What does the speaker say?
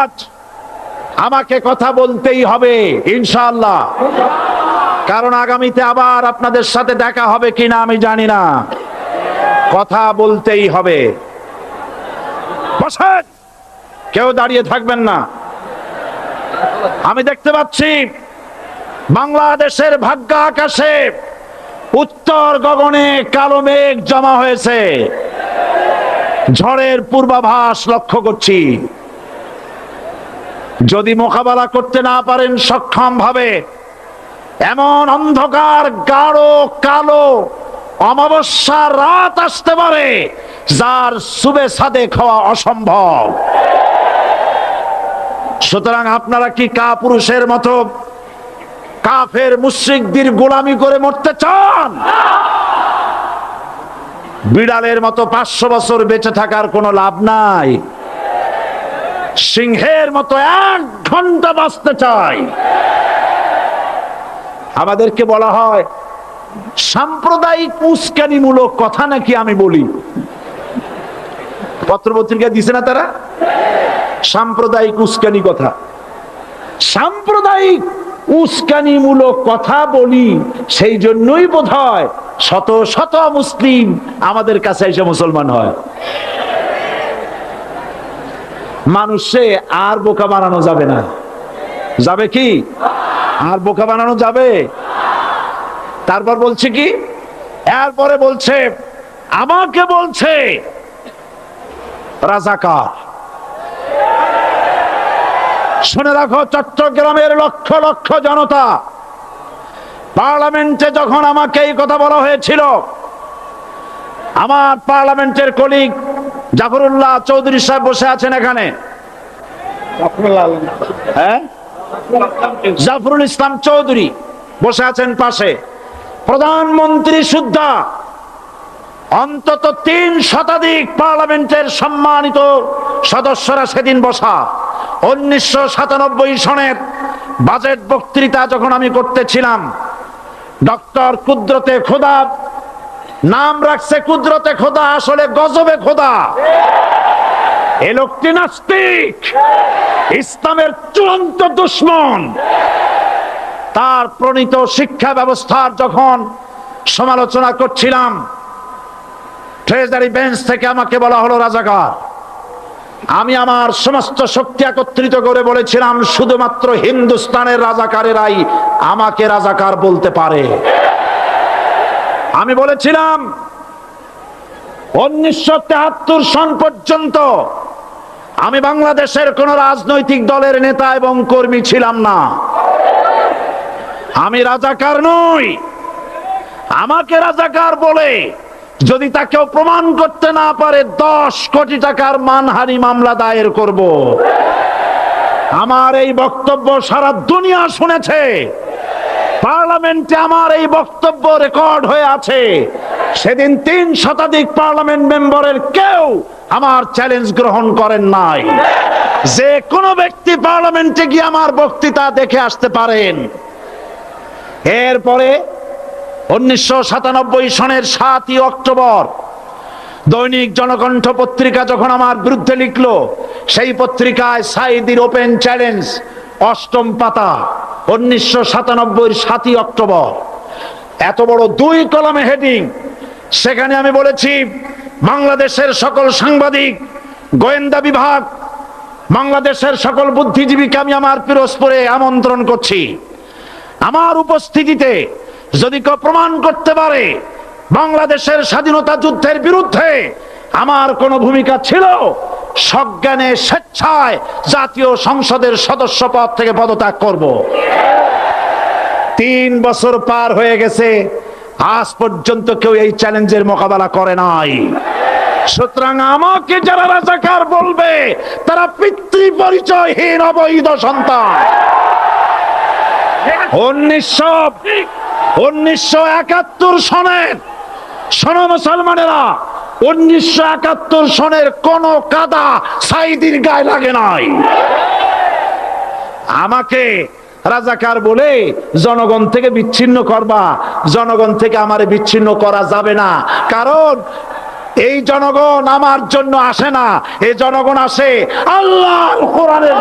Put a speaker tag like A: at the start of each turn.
A: But আমাকে কথা বলতেই হবে ইনশাআল্লাহ, কারণ আগামীতে আবার আপনাদের সাথে দেখা হবে কিনা আমি জানি না। কথা বলতেই হবে। বসেন, কেউ দাঁড়িয়ে থাকবেন না। আমি দেখতে পাচ্ছি বাংলাদেশের ভাগ্য আকাশে উত্তর গগনে কালো মেঘ জমা হয়েছে, ঝড়ের পূর্বাভাস লক্ষ্য করছি। যদি মোকাবেলা করতে না পারেন সক্ষম ভাবে, এমন অন্ধকার গাঢ় কালো অমাবস্যার রাত আসতে পারে যার সুবে সাদেক হওয়া অসম্ভব। সুতরাং আপনারা কি কাপুরুষের মতো কাফের মুশরিকদের গোলামি করে মরতে চান? বিড়ালের মতো 500 বছর বেঁচে থাকার কোনো লাভ নাই। সিংহের মতো 1 ঘন্টা বাঁচতে চাই। আমাদেরকে বলা হয় সাম্প্রদায়িক উস্কানিমূলক কথা নাকি আমি বলি। পত্রপত্রিকা দিছে না তারা? সাম্প্রদায়িক উস্কানি কথা, সাম্প্রদায়িক উস্কানিমূলক কথা বলি, সেই জন্যই বোধহয় শত শত মুসলিম আমাদের কাছে এসে মুসলমান হয়। মানুষে আর বোকা বানানো যাবে না। যাবে কি? আর বোকা বানানো যাবে? তারপর বলছে কি, এরপরে বলছে আমাকে বলছে রাজাকার। শুনে রাখো চট্টগ্রামের লক্ষ লক্ষ জনতা, পার্লামেন্টে যখন আমাকে এই কথা বলা হয়েছিল, আমার পার্লামেন্টের কলিগ জাফরুল্লাহ চৌধুরী সাহেব বসে আছেন এখানে, হ্যাঁ, জাফরুল ইসলাম চৌধুরী বসে আছেন পাশে, প্রধানমন্ত্রী সুদ্ধা, অন্তত 3 শতাধিক পার্লামেন্টের সম্মানিত সদস্যরা সেদিন বসা। 1997 সনের বাজেট বক্তৃতা যখন আমি করতেছিলাম, ডক্টর কুদরতে খোদা, নাম রাখছে কুদরতে খোদা, আসলে গজবে খোদা। এ লোকটি নাস্তিক, ইসলামের চূড়ান্ত দুশমন। তার প্রণীত শিক্ষা ব্যবস্থার যখন সমালোচনা করছিলাম, ট্রেজারি বেঞ্চ থেকে আমাকে বলা হলো রাজাকার। আমি আমার সমস্ত শক্তি একত্রিত করে বলেছিলাম শুধুমাত্র হিন্দুস্তানের রাজাকারেরাই আমাকে রাজাকার বলতে পারে। আমি বলেছিলাম 1973 সন পর্যন্ত আমি বাংলাদেশের কোন রাজনৈতিক দলের নেতা এবং কর্মী ছিলাম না। আমি রাজাকার নই। আমাকে রাজাকার বলে যদি তাকেও প্রমাণ করতে না পারে 10 কোটি টাকার মানহানি মামলা দায়ের করব। আমার এই বক্তব্য সারা দুনিয়া শুনেছে। পার্লামেন্টে আমার এই বক্তব্য রেকর্ড হয়ে আছে। সেদিন 3 শতাধিক পার্লামেন্ট মেম্বারের কেউ আমার চ্যালেঞ্জ গ্রহণ করেন নাই। যে কোনো ব্যক্তি পার্লামেন্টে গিয়ে আমার বক্তৃতা দেখে আসতে পারেন। এরপরে 1997 সনের 7ই অক্টোবর দৈনিক জনকণ্ঠ পত্রিকা যখন আমার বিরুদ্ধে লিখলো, সেই পত্রিকায় সাইদির ওপেন চ্যালেঞ্জ 8ম পাতা, 1997 7ই অক্টোবর, এত বড় 2 কলামে হেডিং। সেখানে আমি বলেছি বাংলাদেশের সকল সাংবাদিক, গোয়েন্দা বিভাগ, বাংলাদেশের সকল বুদ্ধিজীবীকে আমি আমার পিরোজপুরে আমন্ত্রণ করছি। আমার উপস্থিতিতে যদি কেউ প্রমাণ করতে পারে বাংলাদেশের স্বাধীনতা যুদ্ধের বিরুদ্ধে আমার কোনো ভূমিকা ছিল, সজ্ঞানে স্বেচ্ছায় জাতীয় সংসদের সদস্য পদ থেকে পদত্যাগ করব। 3 বছর পার হয়ে গেছে, আজ পর্যন্ত কেউ এই চ্যালেঞ্জের মোকাবেলা করে নাই। সুতরাং আমাকে যারা রাজাকার বলবে তারা পিতৃ পরিচয়হীন অবৈধ সন্তান। 1971 সনের, শোনো মুসলমানেরা, 1971 সনের কোন কাদা সাইদির গায়ে লাগে নাই। আমাকে রাজাকার বলে জনগণ থেকে বিচ্ছিন্ন করবা, জনগণ থেকে আমারে বিচ্ছিন্ন করা যাবে না। কারণ এই জনগণ আমার জন্য আসে না, এই জনগণ আসে আল্লাহর কোরআনের